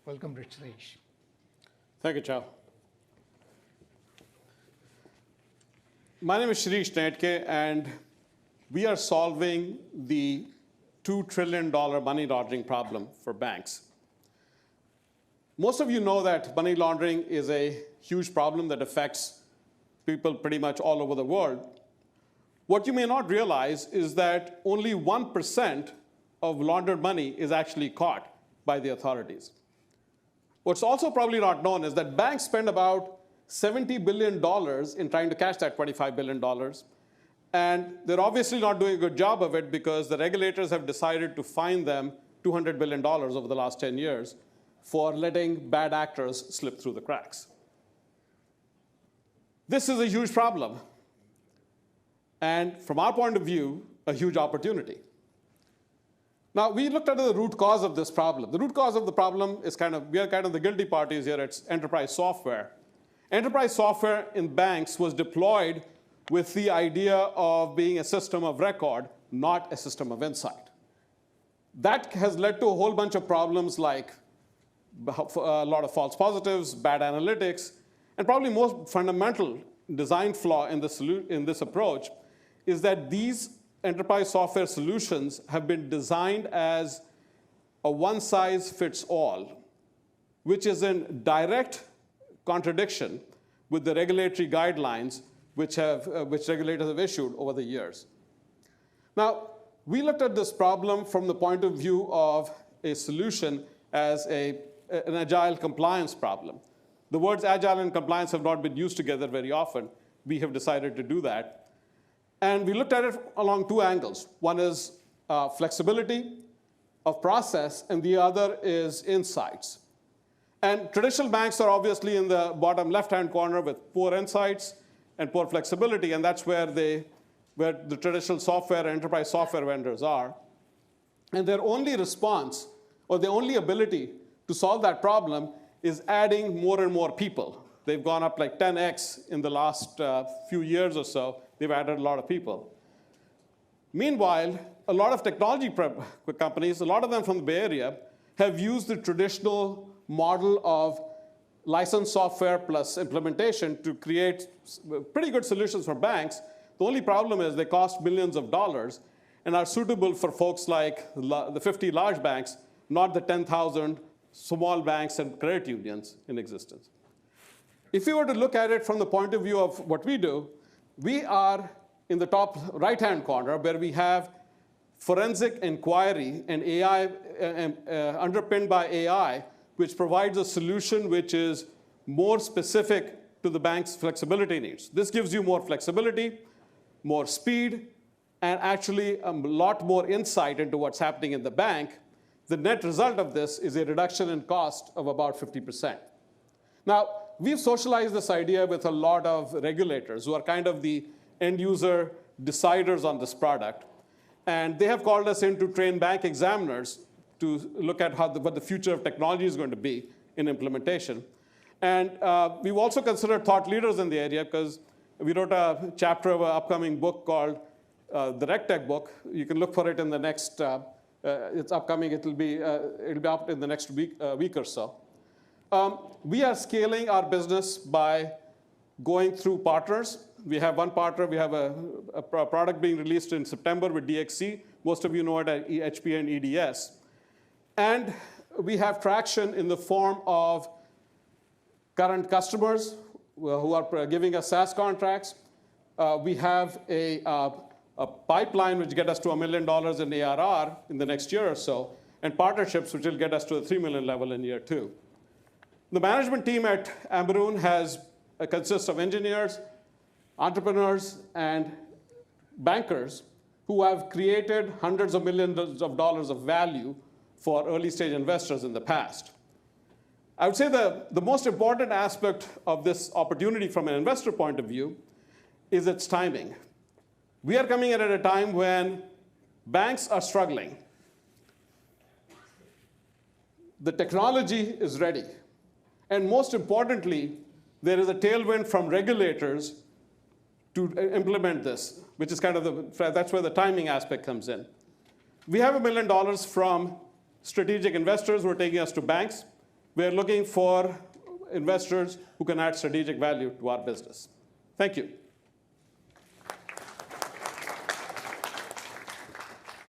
Welcome, Rich Suresh. Thank you, Chow. My name is Shirish Netke, and we are solving the $2 trillion money laundering problem for banks. Most of you know that money laundering is a huge problem that affects people pretty much all over the world. What you may not realize is that only 1% of laundered money is actually caught by the authorities. What's also probably not known is that banks spend about $70 billion in trying to catch that $25 billion. And they're obviously not doing a good job of it because the regulators have decided to fine them $200 billion over the last 10 years for letting bad actors slip through the cracks. This is a huge problem. And from our point of view, a huge opportunity. Now, we looked at the root cause of this problem. The root cause of the problem is we are kind of the guilty parties here. It's enterprise software. Enterprise software in banks was deployed with the idea of being a system of record, not a system of insight. That has led to a whole bunch of problems like a lot of false positives, bad analytics, and probably most fundamental design flaw in this approach is that these enterprise software solutions have been designed as a one-size-fits-all, which is in direct contradiction with the regulatory guidelines which regulators have issued over the years. Now, we looked at this problem from the point of view of a solution as an agile compliance problem. The words agile and compliance have not been used together very often. We have decided to do that. And we looked at it along two angles. One is flexibility of process, and the other is insights. And traditional banks are obviously in the bottom left-hand corner with poor insights and poor flexibility, and that's where the traditional software and enterprise software vendors are. And their only response, or their only ability to solve that problem is adding more and more people. They've gone up like 10x in the last few years or so. They've added a lot of people. Meanwhile, a lot of technology companies, a lot of them from the Bay Area, have used the traditional model of licensed software plus implementation to create pretty good solutions for banks. The only problem is they cost millions of dollars and are suitable for folks like the 50 large banks, not the 10,000 small banks and credit unions in existence. If you were to look at it from the point of view of what we do, we are in the top right-hand corner where we have forensic inquiry and AI underpinned by AI, which provides a solution which is more specific to the bank's flexibility needs. This gives you more flexibility, more speed, and actually a lot more insight into what's happening in the bank. The net result of this is a reduction in cost of about 50%. Now, we've socialized this idea with a lot of regulators who are kind of the end user deciders on this product. And they have called us in to train bank examiners to look at what the future of technology is going to be in implementation. And we've also considered thought leaders in the area because we wrote a chapter of an upcoming book called the RegTech book. You can look for it in the next, it's upcoming, it'll be up in the next week or so. We are scaling our business by going through partners. We have one partner. We have a product being released in September with DXC. Most of you know it at HP and EDS. And we have traction in the form of current customers who are giving us SaaS contracts. We have a pipeline which gets us to $1 million in ARR in the next year or so, and partnerships which will get us to the 3 million level in year 2. The management team at Amberoon consists of engineers, entrepreneurs, and bankers who have created hundreds of millions of dollars of value for early-stage investors in the past. I would say the most important aspect of this opportunity from an investor point of view is its timing. We are coming in at a time when banks are struggling. The technology is ready. And most importantly, there is a tailwind from regulators to implement this, which is kind of that's where the timing aspect comes in. We have $1 million from strategic investors who are taking us to banks. we're looking for investors who can add strategic value to our business. Thank you.